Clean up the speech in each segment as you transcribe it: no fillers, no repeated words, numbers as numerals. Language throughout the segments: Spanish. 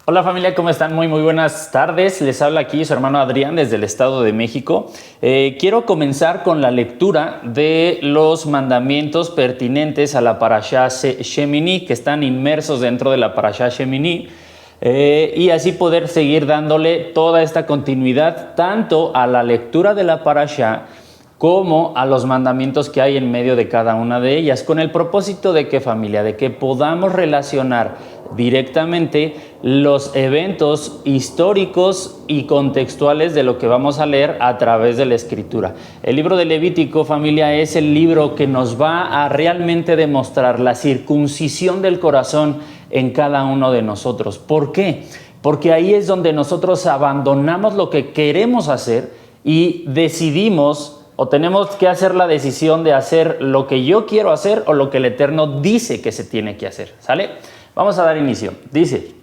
Hola familia, ¿cómo están? Muy buenas tardes. Les habla aquí su hermano Adrián desde el Estado de México. Quiero comenzar con la lectura de los mandamientos pertinentes a la Parashá Shemini, que están inmersos dentro de la Parashá Shemini, y así poder seguir dándole toda esta continuidad tanto a la lectura de la Parashá como a los mandamientos que hay en medio de cada una de ellas, con el propósito de que, familia, de que podamos relacionar directamente los eventos históricos y contextuales de lo que vamos a leer a través de la Escritura. El libro de Levítico, familia, es el libro que nos va a realmente demostrar la circuncisión del corazón en cada uno de nosotros. ¿Por qué? Porque ahí es donde nosotros abandonamos lo que queremos hacer y decidimos o tenemos que hacer la decisión de hacer lo que yo quiero hacer o lo que el Eterno dice que se tiene que hacer. ¿Sale? Vamos a dar inicio. Dice,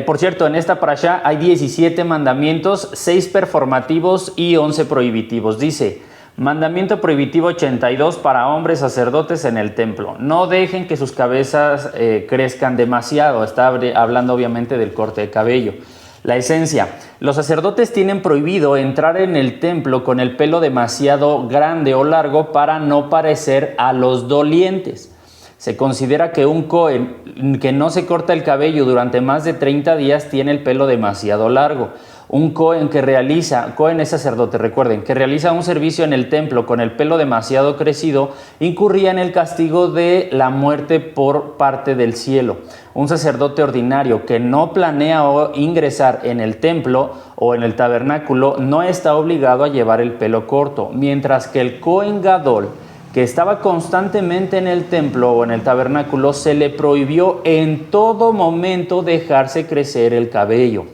por cierto, en esta parashá hay 17 mandamientos, 6 performativos y 11 prohibitivos. Dice, mandamiento prohibitivo 82 para hombres sacerdotes en el templo. No dejen que sus cabezas crezcan demasiado. Está hablando obviamente del corte de cabello. La esencia, los sacerdotes tienen prohibido entrar en el templo con el pelo demasiado grande o largo para no parecer a los dolientes. Se considera que un Cohen que no se corta el cabello durante más de 30 días tiene el pelo demasiado largo. Un Cohen Cohen es sacerdote, recuerden, que realiza un servicio en el templo con el pelo demasiado crecido, incurría en el castigo de la muerte por parte del cielo. Un sacerdote ordinario que no planea ingresar en el templo o en el tabernáculo no está obligado a llevar el pelo corto, mientras que el Cohen Gadol, que estaba constantemente en el templo o en el tabernáculo, se le prohibió en todo momento dejarse crecer el cabello.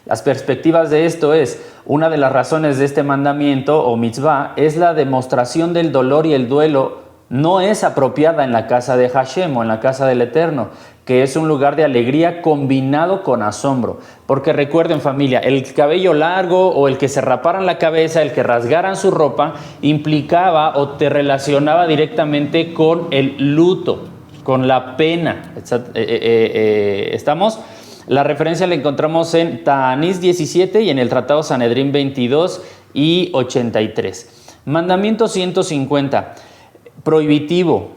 Las perspectivas de esto es, una de las razones de este mandamiento o mitzvah es la demostración del dolor y el duelo no es apropiada en la casa de Hashem o en la casa del Eterno, que es un lugar de alegría combinado con asombro. Porque recuerden, familia, el cabello largo o el que se raparan la cabeza, el que rasgaran su ropa, implicaba o te relacionaba directamente con el luto, con la pena. ¿Estamos? La referencia la encontramos en Ta'anís 17 y en el Tratado Sanedrín 22 y 83. Mandamiento 150. Prohibitivo.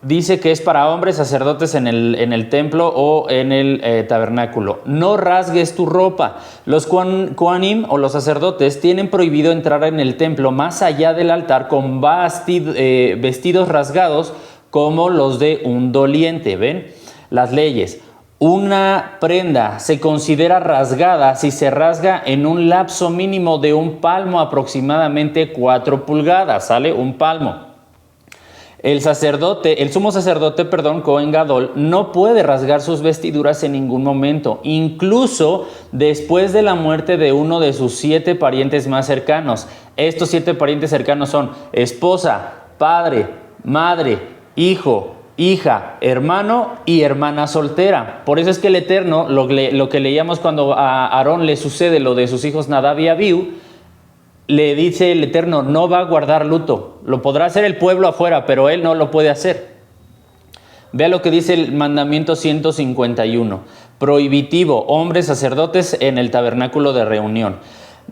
Dice que es para hombres sacerdotes en el templo o en el tabernáculo. No rasgues tu ropa. Los Kohanim o los sacerdotes tienen prohibido entrar en el templo más allá del altar con vestidos rasgados como los de un doliente. ¿Ven? Las leyes. Una prenda se considera rasgada si se rasga en un lapso mínimo de un palmo, aproximadamente 4 pulgadas, ¿sale? Un palmo. El sumo sacerdote, Cohen Gadol, no puede rasgar sus vestiduras en ningún momento, incluso después de la muerte de uno de sus 7 parientes más cercanos. Estos 7 parientes cercanos son esposa, padre, madre, hijo, hija, hermano y hermana soltera. Por eso es que el Eterno, lo que leíamos cuando a Aarón le sucede lo de sus hijos Nadab y Abiú, le dice el Eterno, no va a guardar luto. Lo podrá hacer el pueblo afuera, pero él no lo puede hacer. Vea lo que dice el mandamiento 151. Prohibitivo, hombres sacerdotes en el tabernáculo de reunión.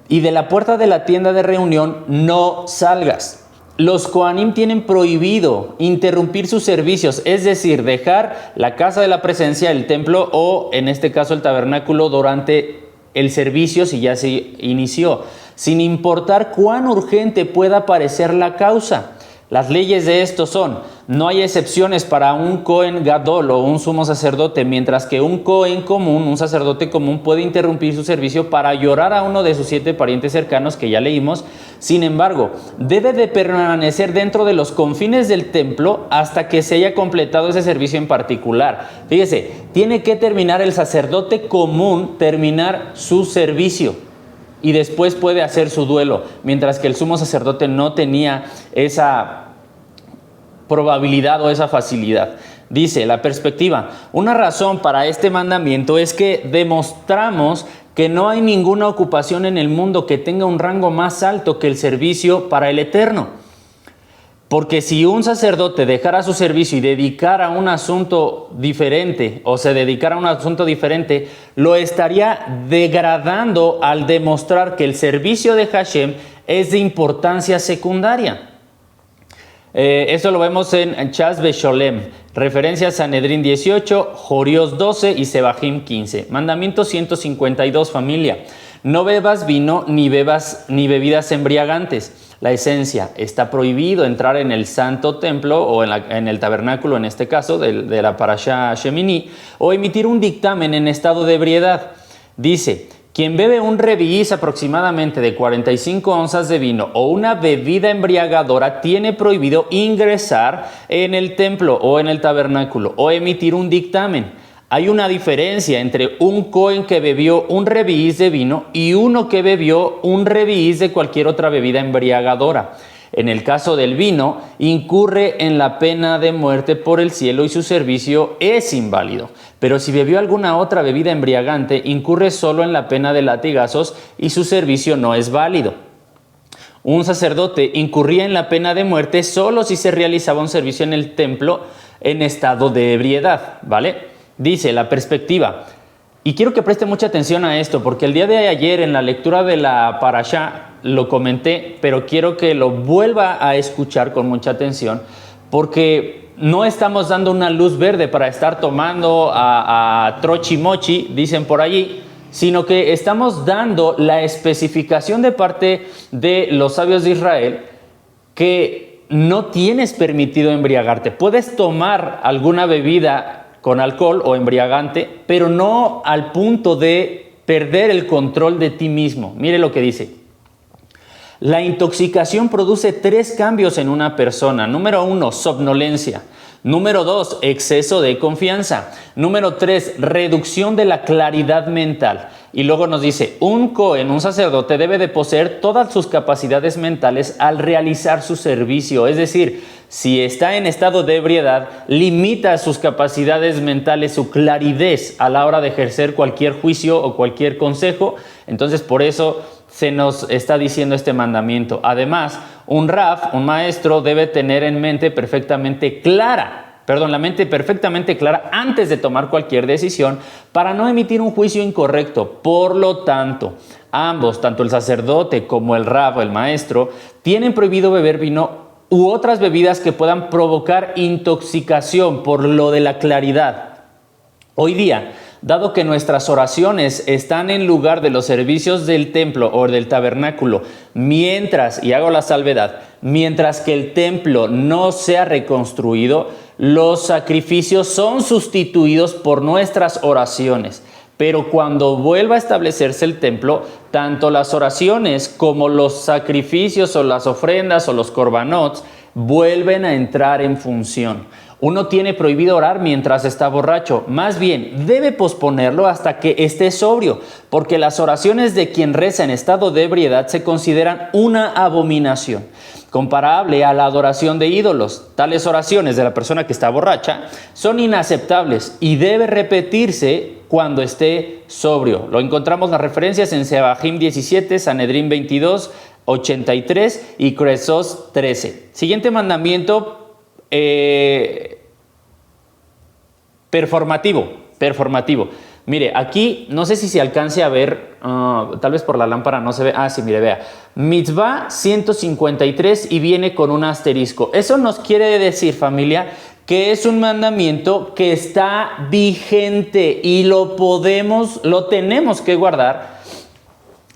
Y de la puerta de la tienda de reunión no salgas. Los Kohanim tienen prohibido interrumpir sus servicios, es decir, dejar la casa de la presencia, el templo o en este caso el tabernáculo durante el servicio si ya se inició, sin importar cuán urgente pueda parecer la causa. Las leyes de esto son, no hay excepciones para un Cohen Gadol o un sumo sacerdote, mientras que un Cohen común, un sacerdote común, puede interrumpir su servicio para llorar a uno de sus 7 parientes cercanos que ya leímos. Sin embargo, debe de permanecer dentro de los confines del templo hasta que se haya completado ese servicio en particular. Fíjese, tiene que terminar el sacerdote común, terminar su servicio. Y después puede hacer su duelo, mientras que el sumo sacerdote no tenía esa probabilidad o esa facilidad. Dice la perspectiva, una razón para este mandamiento es que demostramos que no hay ninguna ocupación en el mundo que tenga un rango más alto que el servicio para el Eterno. Porque si un sacerdote dejara su servicio y dedicara a un asunto diferente, o se dedicara a un asunto diferente, lo estaría degradando al demostrar que el servicio de Hashem es de importancia secundaria. Eso lo vemos en Chas Besholem, referencia a Sanedrín 18, Jorios 12 y Sebahim 15. Mandamiento 152, familia. No bebas vino ni bebidas embriagantes. La esencia, está prohibido entrar en el santo templo o en el tabernáculo, en este caso, de la Parashá Shemini, o emitir un dictamen en estado de ebriedad. Dice, quien bebe un reviís aproximadamente de 45 onzas de vino o una bebida embriagadora tiene prohibido ingresar en el templo o en el tabernáculo o emitir un dictamen. Hay una diferencia entre un Cohen que bebió un reviís de vino y uno que bebió un reviís de cualquier otra bebida embriagadora. En el caso del vino, incurre en la pena de muerte por el cielo y su servicio es inválido. Pero si bebió alguna otra bebida embriagante, incurre solo en la pena de latigazos y su servicio no es válido. Un sacerdote incurría en la pena de muerte solo si se realizaba un servicio en el templo en estado de ebriedad, ¿vale? Dice la perspectiva, y quiero que preste mucha atención a esto, porque el día de ayer en la lectura de la Parashá lo comenté, pero quiero que lo vuelva a escuchar con mucha atención, porque no estamos dando una luz verde para estar tomando a trochimochi, dicen por allí, sino que estamos dando la especificación de parte de los sabios de Israel que no tienes permitido embriagarte. Puedes tomar alguna bebida con alcohol o embriagante, pero no al punto de perder el control de ti mismo. Mire lo que dice. La intoxicación produce 3 cambios en una persona. Número 1, somnolencia. Número 2, exceso de confianza. Número 3, reducción de la claridad mental. Y luego nos dice, un Cohen, un sacerdote, debe de poseer todas sus capacidades mentales al realizar su servicio. Es decir, si está en estado de ebriedad, limita sus capacidades mentales, su claridad a la hora de ejercer cualquier juicio o cualquier consejo. Entonces, por eso se nos está diciendo este mandamiento. Además, un Raf, un maestro, debe tener la mente perfectamente clara antes de tomar cualquier decisión para no emitir un juicio incorrecto. Por lo tanto, ambos, tanto el sacerdote como el Raf o el maestro, tienen prohibido beber vino u otras bebidas que puedan provocar intoxicación por lo de la claridad. Hoy día, dado que nuestras oraciones están en lugar de los servicios del templo o del tabernáculo, y hago la salvedad, mientras que el templo no sea reconstruido, los sacrificios son sustituidos por nuestras oraciones. Pero cuando vuelva a establecerse el templo, tanto las oraciones como los sacrificios o las ofrendas o los corbanots vuelven a entrar en función. Uno tiene prohibido orar mientras está borracho, más bien debe posponerlo hasta que esté sobrio, porque las oraciones de quien reza en estado de ebriedad se consideran una abominación, comparable a la adoración de ídolos. Tales oraciones de la persona que está borracha son inaceptables y debe repetirse cuando esté sobrio. Lo encontramos las referencias en Sebahim 17, Sanedrín 22, 83 y Cresos 13. Siguiente mandamiento, performativo. Mire, aquí no sé si se alcance a ver, tal vez por la lámpara no se ve. Sí, mire, vea. Mitzvah 153 y viene con un asterisco. Eso nos quiere decir, familia, que es un mandamiento que está vigente y lo tenemos que guardar,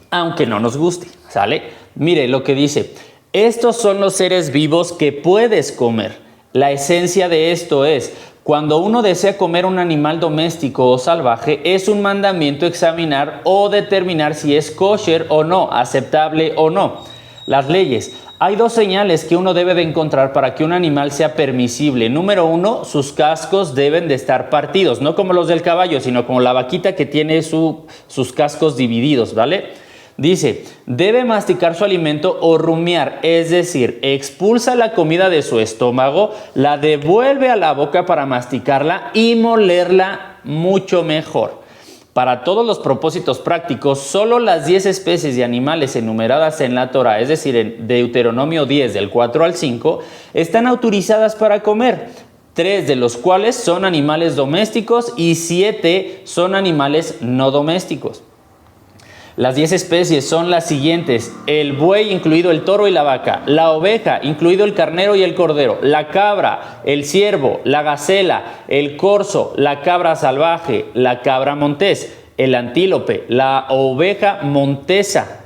aunque no nos guste, ¿sale? Mire lo que dice. Estos son los seres vivos que puedes comer. La esencia de esto es, cuando uno desea comer un animal doméstico o salvaje, es un mandamiento examinar o determinar si es kosher o no, aceptable o no. Las leyes. Hay 2 señales que uno debe de encontrar para que un animal sea permisible. Número 1, sus cascos deben de estar partidos, no como los del caballo, sino como la vaquita que tiene sus cascos divididos, ¿vale? Dice, debe masticar su alimento o rumiar, es decir, expulsa la comida de su estómago, la devuelve a la boca para masticarla y molerla mucho mejor. Para todos los propósitos prácticos, solo las 10 especies de animales enumeradas en la Torá, es decir, en Deuteronomio 10, del 4 al 5, están autorizadas para comer. 3 de los cuales son animales domésticos y 7 son animales no domésticos. Las 10 especies son las siguientes: el buey, incluido el toro y la vaca; la oveja, incluido el carnero y el cordero; la cabra, el ciervo, la gacela, el corzo, la cabra salvaje, la cabra montés, el antílope, la oveja montesa.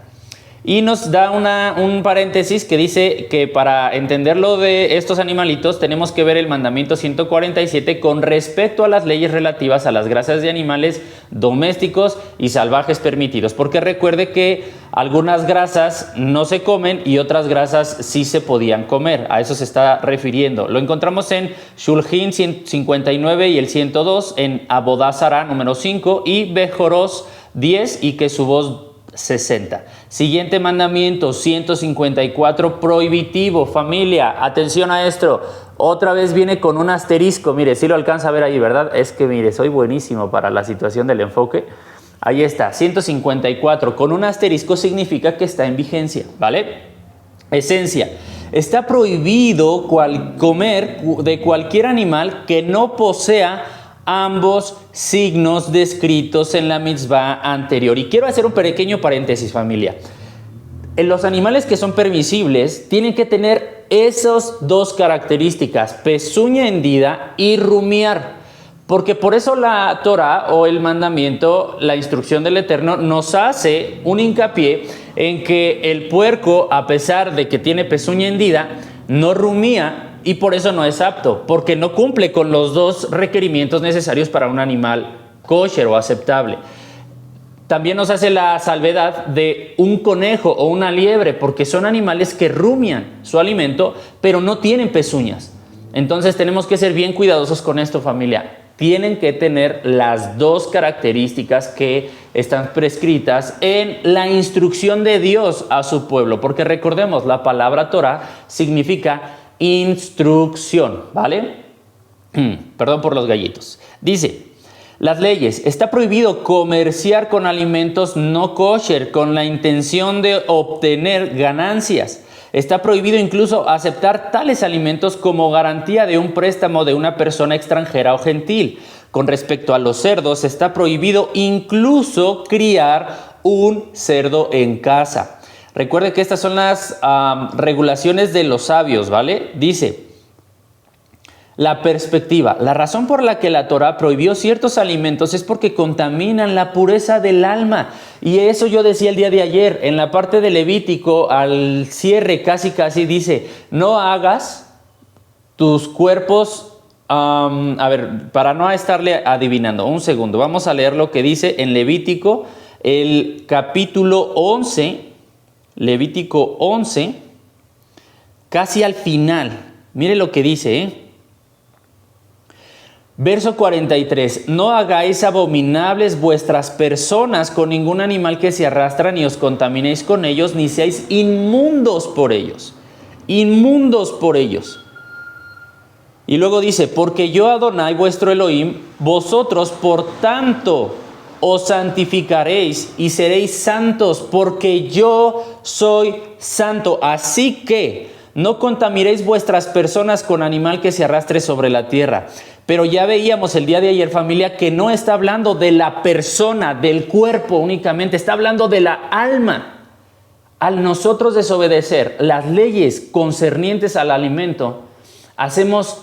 Y nos da un paréntesis que dice que para entender lo de estos animalitos tenemos que ver el mandamiento 147 con respecto a las leyes relativas a las grasas de animales domésticos y salvajes permitidos. Porque recuerde que algunas grasas no se comen y otras grasas sí se podían comer. A eso se está refiriendo. Lo encontramos en Shulchin 159 y el 102, en Abodá Zará número 5 y Bejoros 10 y Kesubos 60. Siguiente mandamiento, 154, prohibitivo. Familia, atención a esto. Otra vez viene con un asterisco. Mire, si lo alcanza a ver ahí, ¿verdad? Es que mire, soy buenísimo para la situación del enfoque. Ahí está, 154. Con un asterisco significa que está en vigencia, ¿vale? Esencia. Está prohibido comer de cualquier animal que no posea ambos signos descritos en la mitzvah anterior. Y quiero hacer un pequeño paréntesis, familia. Los animales que son permisibles tienen que tener esas dos características: pezuña hendida y rumiar. Porque por eso la Torah o el mandamiento, la instrucción del Eterno, nos hace un hincapié en que el puerco, a pesar de que tiene pezuña hendida, no rumía. Y por eso no es apto, porque no cumple con los dos requerimientos necesarios para un animal kosher o aceptable. También nos hace la salvedad de un conejo o una liebre, porque son animales que rumian su alimento, pero no tienen pezuñas. Entonces tenemos que ser bien cuidadosos con esto, familia. Tienen que tener las dos características que están prescritas en la instrucción de Dios a su pueblo, porque recordemos, la palabra Torah significa instrucción, ¿vale? Perdón por los gallitos. Dice, las leyes: está prohibido comerciar con alimentos no kosher con la intención de obtener ganancias. Está prohibido incluso aceptar tales alimentos como garantía de un préstamo de una persona extranjera o gentil. Con respecto a los cerdos, está prohibido incluso criar un cerdo en casa. Recuerde que estas son las regulaciones de los sabios, ¿vale? Dice, la perspectiva. La razón por la que la Torah prohibió ciertos alimentos es porque contaminan la pureza del alma. Y eso yo decía el día de ayer, en la parte de Levítico, al cierre casi dice, no hagas tus cuerpos... a ver, para no estarle adivinando, un segundo, vamos a leer lo que dice en Levítico, el capítulo 11... Levítico 11, casi al final. Mire lo que dice, Verso 43. No hagáis abominables vuestras personas con ningún animal que se arrastra, ni os contaminéis con ellos, ni seáis inmundos por ellos. Inmundos por ellos. Y luego dice, porque yo Adonai vuestro Elohim, vosotros por tanto os santificaréis y seréis santos, porque yo soy santo. Así que no contaminéis vuestras personas con animal que se arrastre sobre la tierra. Pero ya veíamos el día de ayer, familia, que no está hablando de la persona, del cuerpo únicamente, está hablando de la alma. Al nosotros desobedecer las leyes concernientes al alimento, hacemos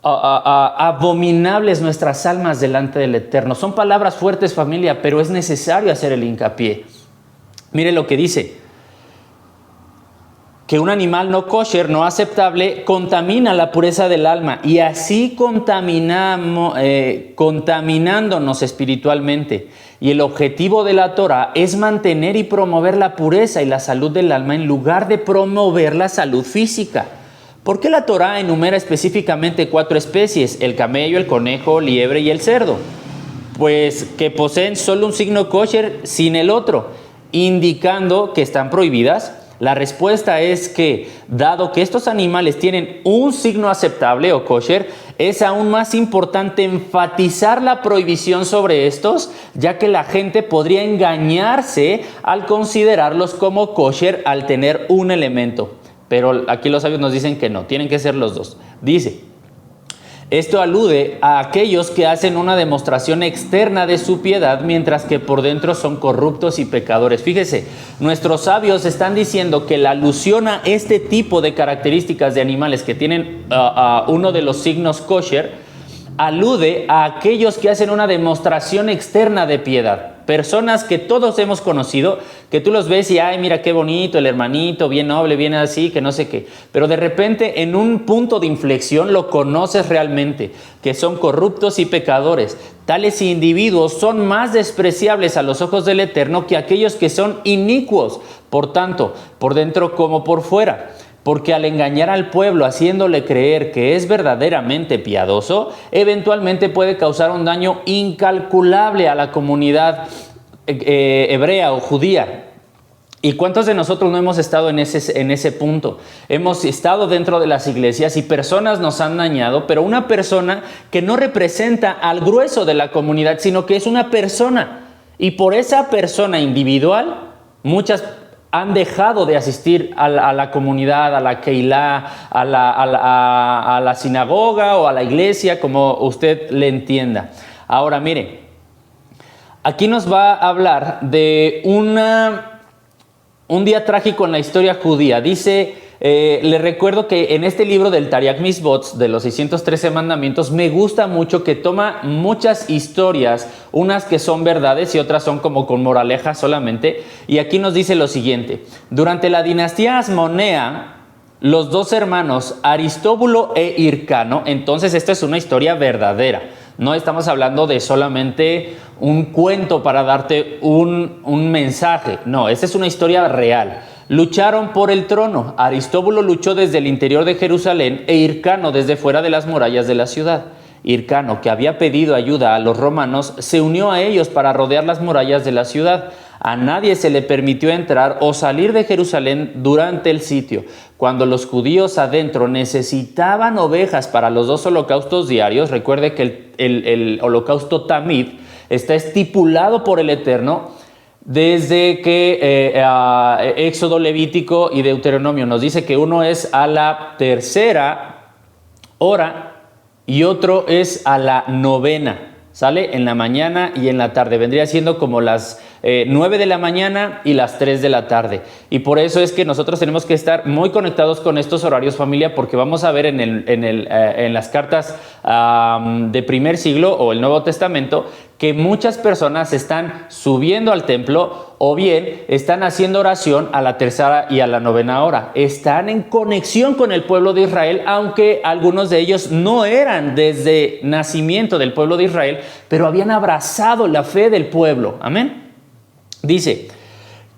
abominables nuestras almas delante del Eterno. Son palabras fuertes, familia, pero es necesario hacer el hincapié. Mire lo que dice, que un animal no kosher, no aceptable, contamina la pureza del alma, y así contaminándonos espiritualmente. Y el objetivo de la Torah es mantener y promover la pureza y la salud del alma en lugar de promover la salud física. ¿Por qué la Torah enumera específicamente 4 especies? El camello, el conejo, liebre y el cerdo. Pues que poseen solo un signo kosher sin el otro, indicando que están prohibidas La respuesta es que, dado que estos animales tienen un signo aceptable o kosher, es aún más importante enfatizar la prohibición sobre estos, ya que la gente podría engañarse al considerarlos como kosher al tener un elemento. Pero aquí los sabios nos dicen que no, tienen que ser los dos. Dice: esto alude a aquellos que hacen una demostración externa de su piedad, mientras que por dentro son corruptos y pecadores. Fíjese, nuestros sabios están diciendo que la alusión a este tipo de características de animales que tienen uno de los signos kosher, alude a aquellos que hacen una demostración externa de piedad. Personas que todos hemos conocido, que tú los ves y, ay, mira qué bonito el hermanito, bien noble, bien así, que no sé qué. Pero de repente en un punto de inflexión lo conoces realmente, que son corruptos y pecadores. Tales individuos son más despreciables a los ojos del Eterno que aquellos que son inicuos, por tanto, por dentro como por fuera. Porque al engañar al pueblo haciéndole creer que es verdaderamente piadoso, eventualmente puede causar un daño incalculable a la comunidad hebrea o judía. ¿Y cuántos de nosotros no hemos estado en ese punto? Hemos estado dentro de las iglesias y personas nos han dañado, pero una persona que no representa al grueso de la comunidad, sino que es una persona. Y por esa persona individual, muchas han dejado de asistir a la comunidad, a la Keilah, a la sinagoga o a la iglesia, como usted le entienda. Ahora, mire, aquí nos va a hablar de un día trágico en la historia judía. Dice, le recuerdo que en este libro del Tariach Mitzvot, de los 613 mandamientos, me gusta mucho que toma muchas historias, unas que son verdades y otras son como con moraleja solamente. Y aquí nos dice lo siguiente: durante la dinastía Asmonea, los dos hermanos Aristóbulo e Hircano, entonces esta es una historia verdadera. No estamos hablando de solamente un cuento para darte un mensaje. No, esta es una historia real. Lucharon por el trono. Aristóbulo luchó desde el interior de Jerusalén e Hircano desde fuera de las murallas de la ciudad. Hircano, que había pedido ayuda a los romanos, se unió a ellos para rodear las murallas de la ciudad. A nadie se le permitió entrar o salir de Jerusalén durante el sitio. Cuando los judíos adentro necesitaban ovejas para los dos holocaustos diarios, recuerde que el holocausto Tamid está estipulado por el Eterno desde que Éxodo, Levítico y Deuteronomio nos dice que uno es a la tercera hora y otro es a la novena. Sale en la mañana y en la tarde. Vendría siendo como las 9 de la mañana y las 3 de la tarde. Y por eso es que nosotros tenemos que estar muy conectados con estos horarios, familia, porque vamos a ver en las cartas de primer siglo o el Nuevo Testamento que muchas personas están subiendo al templo o bien están haciendo oración a la tercera y a la novena hora. Están en conexión con el pueblo de Israel, aunque algunos de ellos no eran desde nacimiento del pueblo de Israel, pero habían abrazado la fe del pueblo. Amén. Dice,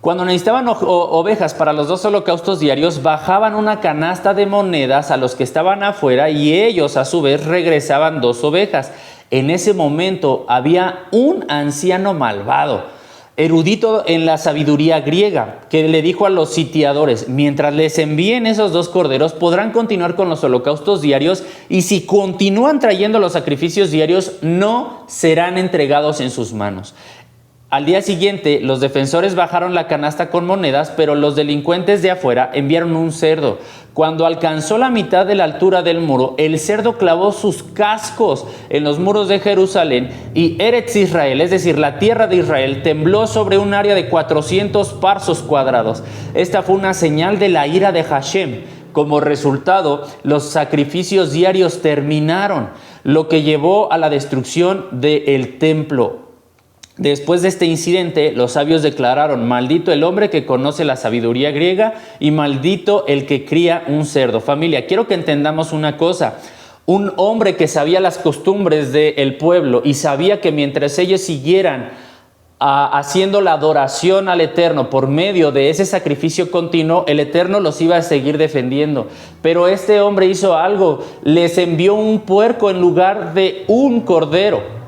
cuando necesitaban ovejas para los dos holocaustos diarios, bajaban una canasta de monedas a los que estaban afuera y ellos a su vez regresaban 2 ovejas. En ese momento había un anciano malvado, erudito en la sabiduría griega, que le dijo a los sitiadores: mientras les envíen esos 2 corderos, podrán continuar con los holocaustos diarios, y si continúan trayendo los sacrificios diarios, no serán entregados en sus manos. Al día siguiente, los defensores bajaron la canasta con monedas, pero los delincuentes de afuera enviaron un cerdo. Cuando alcanzó la mitad de la altura del muro, el cerdo clavó sus cascos en los muros de Jerusalén y Eretz Israel, es decir, la tierra de Israel, tembló sobre un área de 400 parsos cuadrados. Esta fue una señal de la ira de Hashem. Como resultado, los sacrificios diarios terminaron, lo que llevó a la destrucción del templo. Después de este incidente, los sabios declararon: maldito el hombre que conoce la sabiduría griega y maldito el que cría un cerdo. Familia, quiero que entendamos una cosa. Un hombre que sabía las costumbres del pueblo y sabía que mientras ellos siguieran haciendo la adoración al Eterno por medio de ese sacrificio continuo, el Eterno los iba a seguir defendiendo. Pero este hombre hizo algo: les envió un puerco en lugar de un cordero.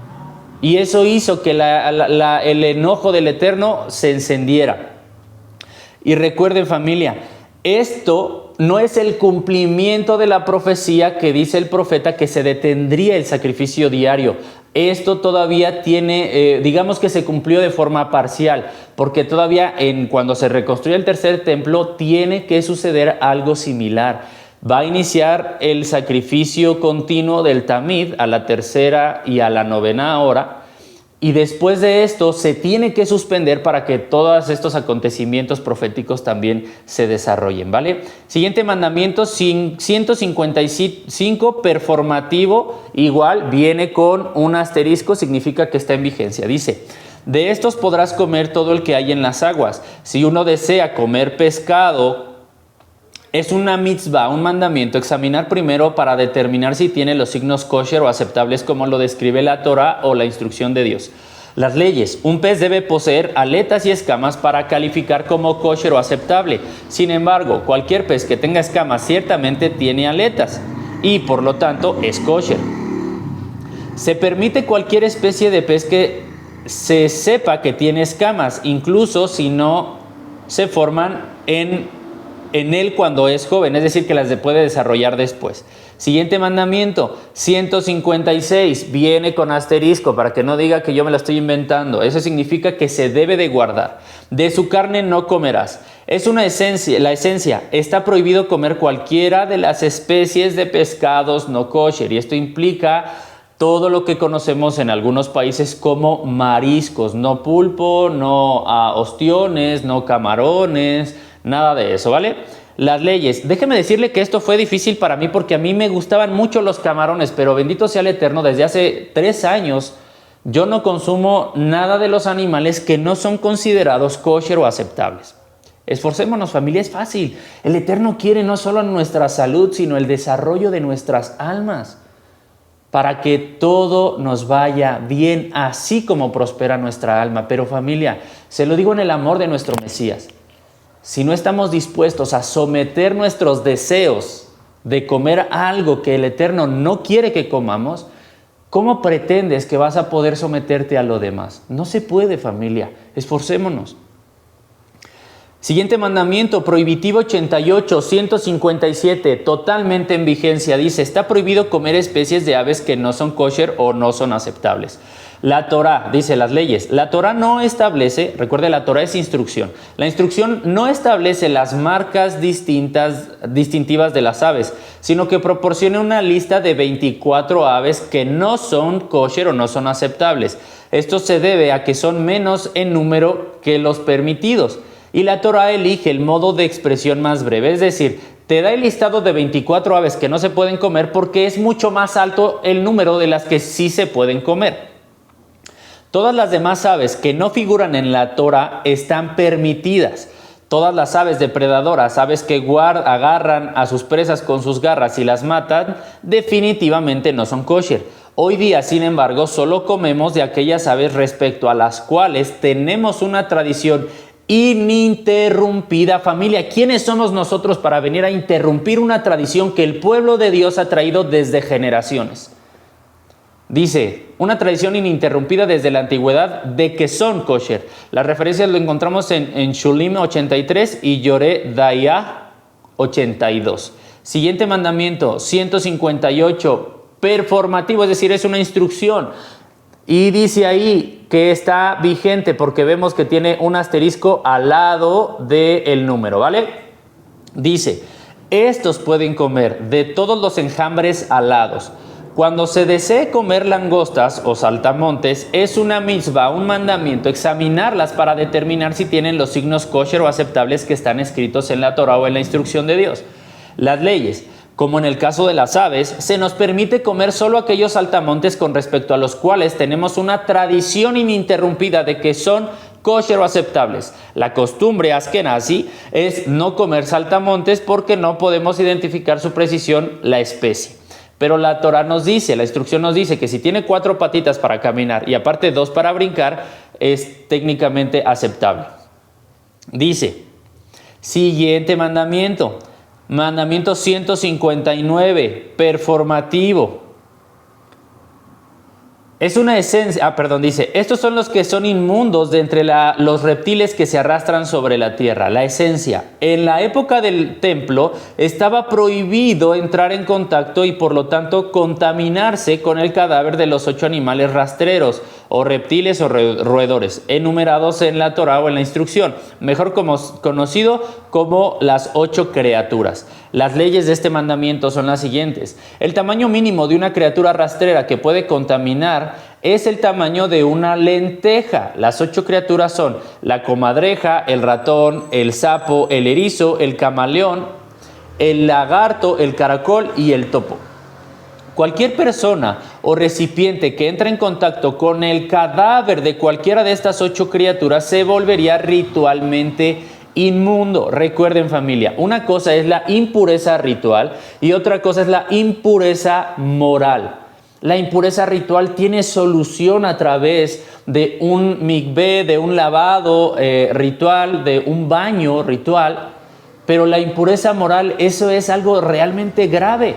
Y eso hizo que el enojo del Eterno se encendiera. Y recuerden, familia, Esto no es el cumplimiento de la profecía que dice el profeta que se detendría el sacrificio diario. Esto todavía tiene, digamos que se cumplió de forma parcial, porque todavía cuando se reconstruye el tercer templo tiene que suceder algo similar. Va a iniciar el sacrificio continuo del Tamid a la tercera y a la novena hora. Y después de esto se tiene que suspender para que todos estos acontecimientos proféticos también se desarrollen, ¿vale? Siguiente mandamiento, 155, performativo, igual viene con un asterisco, significa que está en vigencia. Dice, de estos podrás comer todo el que hay en las aguas. Si uno desea comer pescado, es una mitzvah, un mandamiento, examinar primero para determinar si tiene los signos kosher o aceptables como lo describe la Torah o la instrucción de Dios. Las leyes. Un pez debe poseer aletas y escamas para calificar como kosher o aceptable. Sin embargo, cualquier pez que tenga escamas ciertamente tiene aletas y por lo tanto es kosher. Se permite cualquier especie de pez que se sepa que tiene escamas, incluso si no se forman en él cuando es joven, es decir, que las puede desarrollar después. Siguiente mandamiento, 156, viene con asterisco para que no diga que yo me lo estoy inventando. Eso significa que se debe de guardar. De su carne no comerás. Es una esencia, la esencia, está prohibido comer cualquiera de las especies de pescados no kosher, y esto implica todo lo que conocemos en algunos países como mariscos, no pulpo, no ostiones, no camarones, nada de eso, ¿vale? Las leyes. Déjeme decirle que esto fue difícil para mí porque a mí me gustaban mucho los camarones, pero bendito sea el Eterno, desde hace 3 años yo no consumo nada de los animales que no son considerados kosher o aceptables. Esforcémonos, familia, es fácil. El Eterno quiere no solo nuestra salud, sino el desarrollo de nuestras almas, para que todo nos vaya bien, así como prospera nuestra alma. Pero familia, se lo digo en el amor de nuestro Mesías, si no estamos dispuestos a someter nuestros deseos de comer algo que el Eterno no quiere que comamos, ¿cómo pretendes que vas a poder someterte a lo demás? No se puede, familia. Esforcémonos. Siguiente mandamiento, prohibitivo 88, 157, totalmente en vigencia. Dice, está prohibido comer especies de aves que no son kosher o no son aceptables. La Torah, dice las leyes, la Torah no establece, recuerde, la Torah es instrucción. La instrucción no establece las marcas distintivas de las aves, sino que proporciona una lista de 24 aves que no son kosher o no son aceptables. Esto se debe a que son menos en número que los permitidos. Y la Torah elige el modo de expresión más breve, es decir, te da el listado de 24 aves que no se pueden comer porque es mucho más alto el número de las que sí se pueden comer. Todas las demás aves que no figuran en la Torah están permitidas. Todas las aves depredadoras, aves que agarran a sus presas con sus garras y las matan, definitivamente no son kosher. Hoy día, sin embargo, solo comemos de aquellas aves respecto a las cuales tenemos una tradición ininterrumpida. Familia, ¿quiénes somos nosotros para venir a interrumpir una tradición que el pueblo de Dios ha traído desde generaciones? Dice, una tradición ininterrumpida desde la antigüedad de que son kosher. Las referencias lo encontramos en Shulim 83 y Yoreh Dayah 82. Siguiente mandamiento, 158, performativo, es decir, es una instrucción. Y dice ahí que está vigente porque vemos que tiene un asterisco al lado del número, ¿vale? Dice, estos pueden comer de todos los enjambres alados. Cuando se desee comer langostas o saltamontes, es una mitzvah, un mandamiento, examinarlas para determinar si tienen los signos kosher o aceptables que están escritos en la Torah o en la instrucción de Dios. Las leyes, como en el caso de las aves, se nos permite comer solo aquellos saltamontes con respecto a los cuales tenemos una tradición ininterrumpida de que son kosher o aceptables. La costumbre askenazi es no comer saltamontes porque no podemos identificar su precisión la especie. Pero la Torah nos dice, la instrucción nos dice que si tiene 4 patitas para caminar y aparte 2 para brincar, es técnicamente aceptable. Dice, siguiente mandamiento, mandamiento 159, performativo. Es una esencia, dice, estos son los que son inmundos de entre los reptiles que se arrastran sobre la tierra, la esencia. En la época del templo estaba prohibido entrar en contacto y por lo tanto contaminarse con el cadáver de los 8 animales rastreros o reptiles o roedores, enumerados en la Torá o en la instrucción, mejor conocido como las 8 criaturas. Las leyes de este mandamiento son las siguientes. El tamaño mínimo de una criatura rastrera que puede contaminar es el tamaño de una lenteja. Las 8 criaturas son la comadreja, el ratón, el sapo, el erizo, el camaleón, el lagarto, el caracol y el topo. Cualquier persona o recipiente que entra en contacto con el cadáver de cualquiera de estas 8 criaturas se volvería ritualmente inmundo. Recuerden, familia, una cosa es la impureza ritual y otra cosa es la impureza moral. La impureza ritual tiene solución a través de un mikvé, de un lavado ritual, de un baño ritual, pero la impureza moral, eso es algo realmente grave.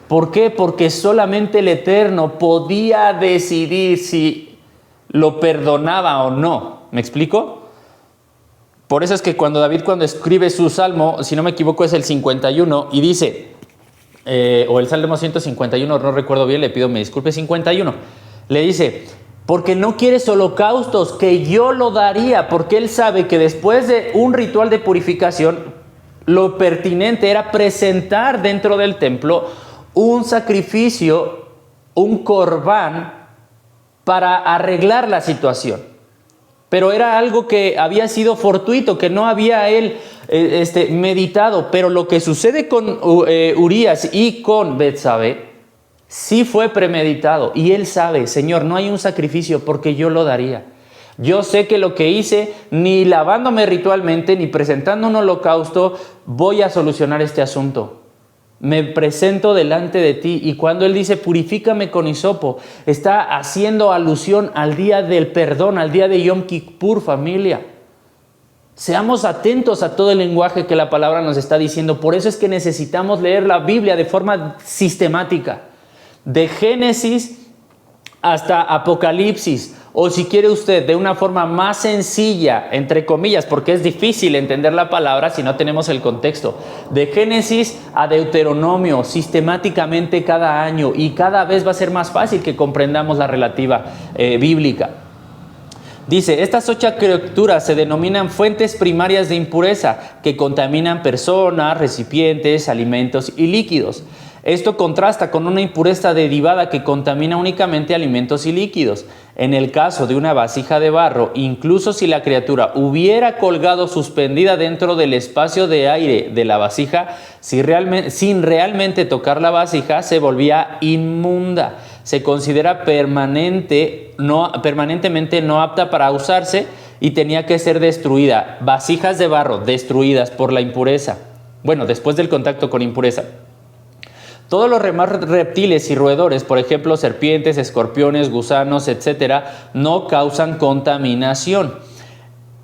¿Por qué? Porque solamente el Eterno podía decidir si lo perdonaba o no. ¿Me explico? Por eso es que cuando escribe su salmo, si no me equivoco es el 51, y dice, o el salmo 151, no recuerdo bien, le pido me disculpe, 51, le dice, porque no quieres holocaustos, que yo lo daría, porque él sabe que después de un ritual de purificación, lo pertinente era presentar dentro del templo un sacrificio, un corbán, para arreglar la situación. Pero era algo que había sido fortuito, que no había él meditado. Pero lo que sucede con Urías y con Betsabé sí fue premeditado. Y él sabe, Señor, no hay un sacrificio porque yo lo daría. Yo sé que lo que hice, ni lavándome ritualmente, ni presentando un holocausto, voy a solucionar este asunto. Me presento delante de ti. Y cuando él dice purifícame con hisopo, está haciendo alusión al día del perdón, al día de Yom Kippur, familia. Seamos atentos a todo el lenguaje que la palabra nos está diciendo. Por eso es que necesitamos leer la Biblia de forma sistemática, de Génesis hasta Apocalipsis, o si quiere usted de una forma más sencilla, entre comillas, porque es difícil entender la palabra si no tenemos el contexto, de Génesis a Deuteronomio, sistemáticamente cada año, y cada vez va a ser más fácil que comprendamos la relativa bíblica. Dice, estas 8 criaturas se denominan fuentes primarias de impureza, que contaminan personas, recipientes, alimentos y líquidos. Esto contrasta con una impureza derivada que contamina únicamente alimentos y líquidos. En el caso de una vasija de barro, incluso si la criatura hubiera colgado suspendida dentro del espacio de aire de la vasija, sin realmente tocar la vasija, se volvía inmunda. Se considera permanentemente no apta para usarse y tenía que ser destruida. Vasijas de barro destruidas por la impureza. Bueno, después del contacto con impureza. Todos los demás reptiles y roedores, por ejemplo, serpientes, escorpiones, gusanos, etcétera, no causan contaminación.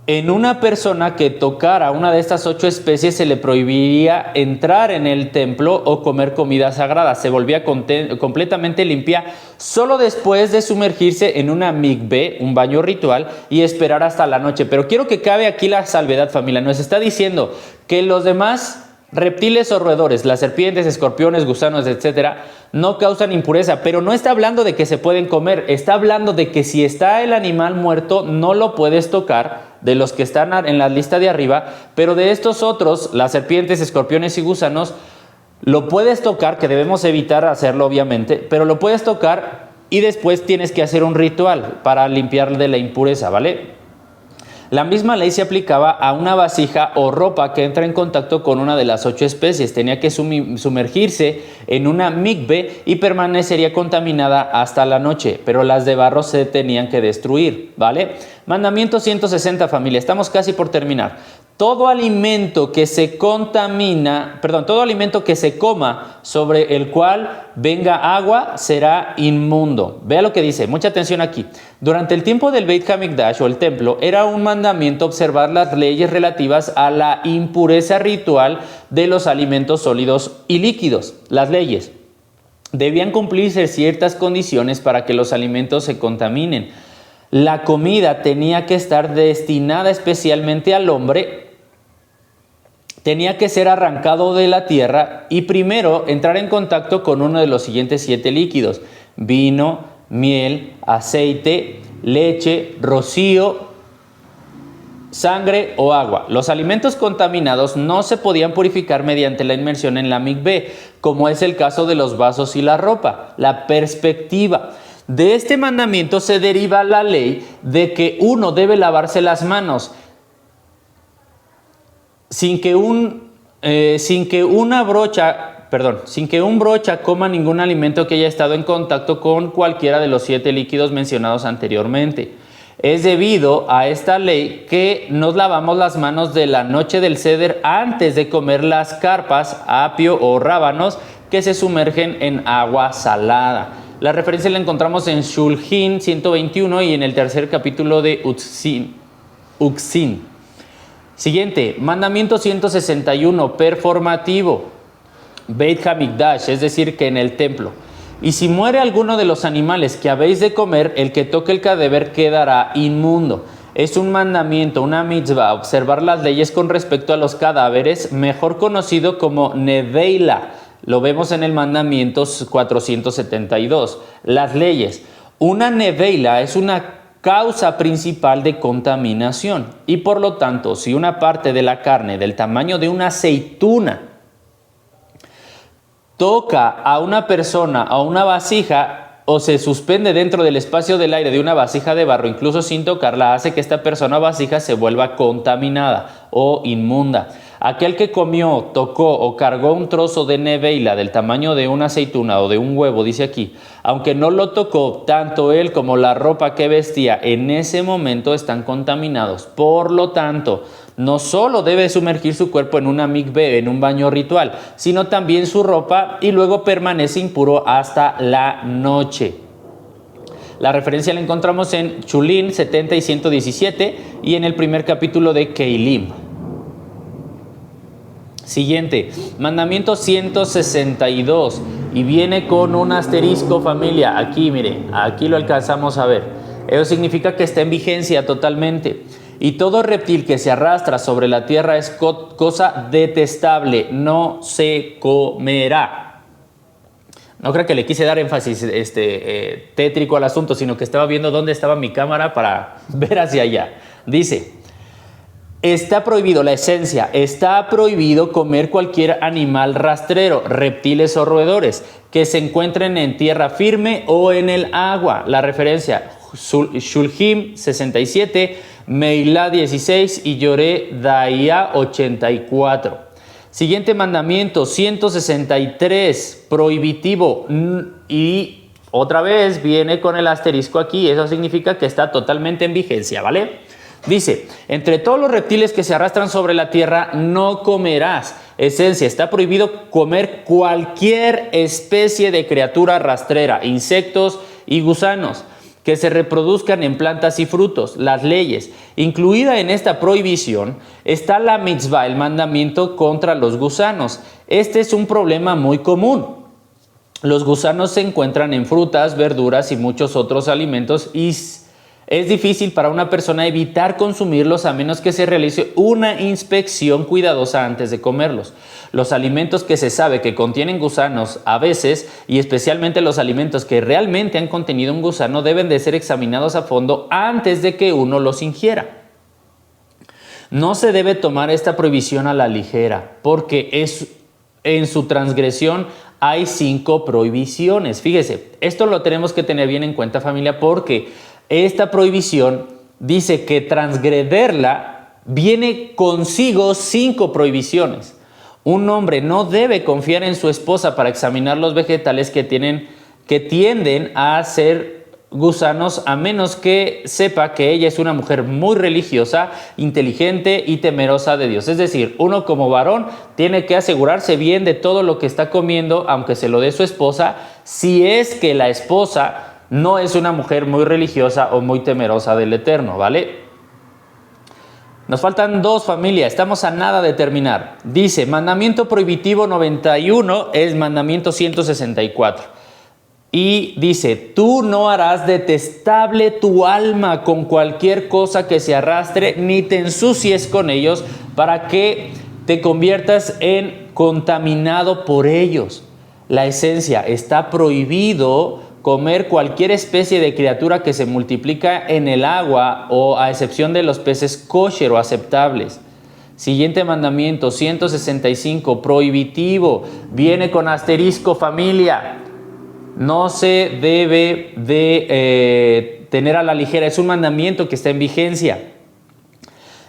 En una persona que tocara una de estas 8 especies se le prohibiría entrar en el templo o comer comida sagrada. Se volvía completamente limpia solo después de sumergirse en una mikvé, un baño ritual, y esperar hasta la noche. Pero quiero que cabe aquí la salvedad, familia. Nos está diciendo que los demás reptiles o roedores, las serpientes, escorpiones, gusanos, etcétera, no causan impureza, pero no está hablando de que se pueden comer, está hablando de que si está el animal muerto no lo puedes tocar, de los que están en la lista de arriba, pero de estos otros, las serpientes, escorpiones y gusanos, lo puedes tocar, que debemos evitar hacerlo obviamente, pero lo puedes tocar y después tienes que hacer un ritual para limpiar de la impureza, ¿vale? La misma ley se aplicaba a una vasija o ropa que entra en contacto con una de las 8 especies. Tenía que sumergirse en una mikvé y permanecería contaminada hasta la noche, pero las de barro se tenían que destruir, ¿vale? Mandamiento 160, familia. Estamos casi por terminar. Todo alimento que se todo alimento que se coma sobre el cual venga agua será inmundo. Vea lo que dice, mucha atención aquí. Durante el tiempo del Beit HaMikdash o el templo, era un mandamiento observar las leyes relativas a la impureza ritual de los alimentos sólidos y líquidos. Las leyes. Debían cumplirse ciertas condiciones para que los alimentos se contaminen. La comida tenía que estar destinada especialmente al hombre, tenía que ser arrancado de la tierra y primero entrar en contacto con uno de los siguientes 7 líquidos: vino, miel, aceite, leche, rocío, sangre o agua. Los alimentos contaminados no se podían purificar mediante la inmersión en la mikvé, como es el caso de los vasos y la ropa. La perspectiva de este mandamiento se deriva la ley de que uno debe lavarse las manos sin que un brocha coma ningún alimento que haya estado en contacto con cualquiera de los 7 líquidos mencionados anteriormente. Es debido a esta ley que nos lavamos las manos de la noche del Seder antes de comer las carpas, apio o rábanos que se sumergen en agua salada. La referencia la encontramos en Shulchan 121 y en el tercer capítulo de Uxin. Siguiente, mandamiento 161, performativo. Beit Hamikdash, es decir, que en el templo. Y si muere alguno de los animales que habéis de comer, el que toque el cadáver quedará inmundo. Es un mandamiento, una mitzvah, observar las leyes con respecto a los cadáveres, mejor conocido como neveila. Lo vemos en el mandamiento 472. Las leyes. Una neveila es una causa principal de contaminación y por lo tanto, si una parte de la carne del tamaño de una aceituna toca a una persona o una vasija o se suspende dentro del espacio del aire de una vasija de barro, incluso sin tocarla, hace que esta persona o vasija se vuelva contaminada o inmunda. Aquel que comió, tocó o cargó un trozo de neveila del tamaño de una aceituna o de un huevo, dice aquí, aunque no lo tocó, tanto él como la ropa que vestía en ese momento están contaminados. Por lo tanto, no solo debe sumergir su cuerpo en una mikvé, en un baño ritual, sino también su ropa y luego permanece impuro hasta la noche. La referencia la encontramos en Shulchan 70 y 117 y en el primer capítulo de Keilim. Siguiente, mandamiento 162 y viene con un asterisco, familia. Aquí, mire, aquí lo alcanzamos a ver. Eso significa que está en vigencia totalmente. Y todo reptil que se arrastra sobre la tierra es cosa detestable, no se comerá. No creo que le quise dar énfasis tétrico al asunto, sino que estaba viendo dónde estaba mi cámara para ver hacia allá. Dice: está prohibido, la esencia, está prohibido comer cualquier animal rastrero, reptiles o roedores que se encuentren en tierra firme o en el agua. La referencia, Shulchan 67, Meilá 16 y Yoré Daía 84. Siguiente mandamiento, 163, prohibitivo, y otra vez viene con el asterisco aquí, eso significa que está totalmente en vigencia, ¿vale? Dice: entre todos los reptiles que se arrastran sobre la tierra no comerás. Esencia, está prohibido comer cualquier especie de criatura rastrera, insectos y gusanos que se reproduzcan en plantas y frutos. Las leyes. Incluida en esta prohibición está la mitzvah, el mandamiento contra los gusanos. Este es un problema muy común. Los gusanos se encuentran en frutas, verduras y muchos otros alimentos y es difícil para una persona evitar consumirlos a menos que se realice una inspección cuidadosa antes de comerlos. Los alimentos que se sabe que contienen gusanos a veces, y especialmente los alimentos que realmente han contenido un gusano, deben de ser examinados a fondo antes de que uno los ingiera. No se debe tomar esta prohibición a la ligera, porque en su transgresión hay 5 prohibiciones. Fíjese, esto lo tenemos que tener bien en cuenta, familia, porque esta prohibición dice que transgrederla viene consigo 5 prohibiciones. Un hombre no debe confiar en su esposa para examinar los vegetales que tienden a ser gusanos, a menos que sepa que ella es una mujer muy religiosa, inteligente y temerosa de Dios. Es decir, uno como varón tiene que asegurarse bien de todo lo que está comiendo, aunque se lo dé su esposa, si es que la esposa no es una mujer muy religiosa o muy temerosa del Eterno, ¿vale? Nos faltan 2, familia, estamos a nada de terminar. Dice, mandamiento prohibitivo 91 es mandamiento 164. Y dice, tú no harás detestable tu alma con cualquier cosa que se arrastre, ni te ensucies con ellos, para que te conviertas en contaminado por ellos. La esencia, está prohibido comer cualquier especie de criatura que se multiplica en el agua, o a excepción de los peces kosher o aceptables. Siguiente mandamiento, 165, prohibitivo, viene con asterisco, familia. No se debe de tener a la ligera, es un mandamiento que está en vigencia.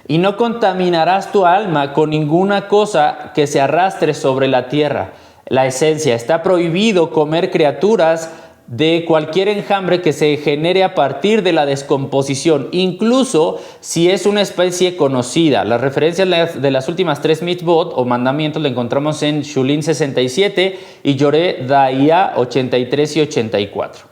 Y no contaminarás tu alma con ninguna cosa que se arrastre sobre la tierra. La esencia, está prohibido comer criaturas de cualquier enjambre que se genere a partir de la descomposición, incluso si es una especie conocida. Las referencias de las últimas 3 mitzvot o mandamientos la encontramos en Shulin 67 y Yoreh Daía 83 y 84.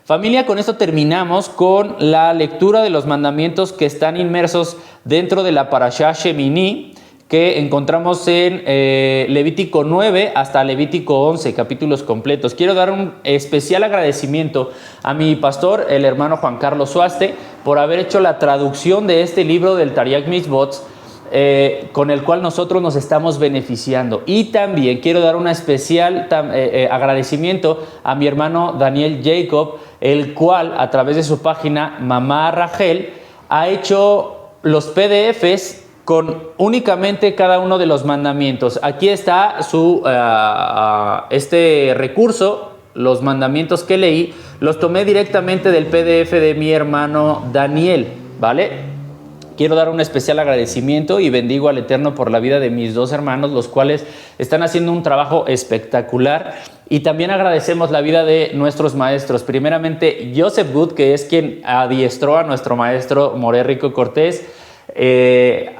Familia, con esto terminamos con la lectura de los mandamientos que están inmersos dentro de la Parashá Shemini, que encontramos en Levítico 9 hasta Levítico 11, capítulos completos. Quiero dar un especial agradecimiento a mi pastor, el hermano Juan Carlos Suaste, por haber hecho la traducción de este libro del Tariag Mitzvot, con el cual nosotros nos estamos beneficiando. Y también quiero dar un especial agradecimiento a mi hermano Daniel Jacob, el cual a través de su página Mamá Rachel ha hecho los PDFs con únicamente cada uno de los mandamientos. Aquí está este recurso, los mandamientos que leí, los tomé directamente del PDF de mi hermano Daniel, ¿vale? Quiero dar un especial agradecimiento y bendigo al Eterno por la vida de mis 2 hermanos, los cuales están haciendo un trabajo espectacular. Y también agradecemos la vida de nuestros maestros. Primeramente, Joseph Good, que es quien adiestró a nuestro maestro Moré Rico Cortés,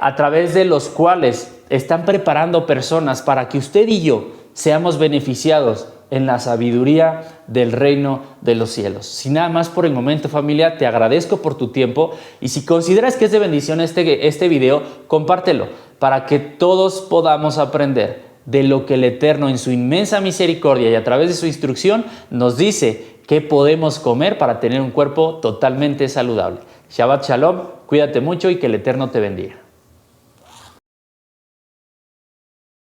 a través de los cuales están preparando personas para que usted y yo seamos beneficiados en la sabiduría del reino de los cielos. Sin nada más por el momento, familia, te agradezco por tu tiempo, y si consideras que es de bendición este video, compártelo para que todos podamos aprender de lo que el Eterno en su inmensa misericordia y a través de su instrucción nos dice que podemos comer para tener un cuerpo totalmente saludable. Shabbat Shalom, cuídate mucho y que el Eterno te bendiga.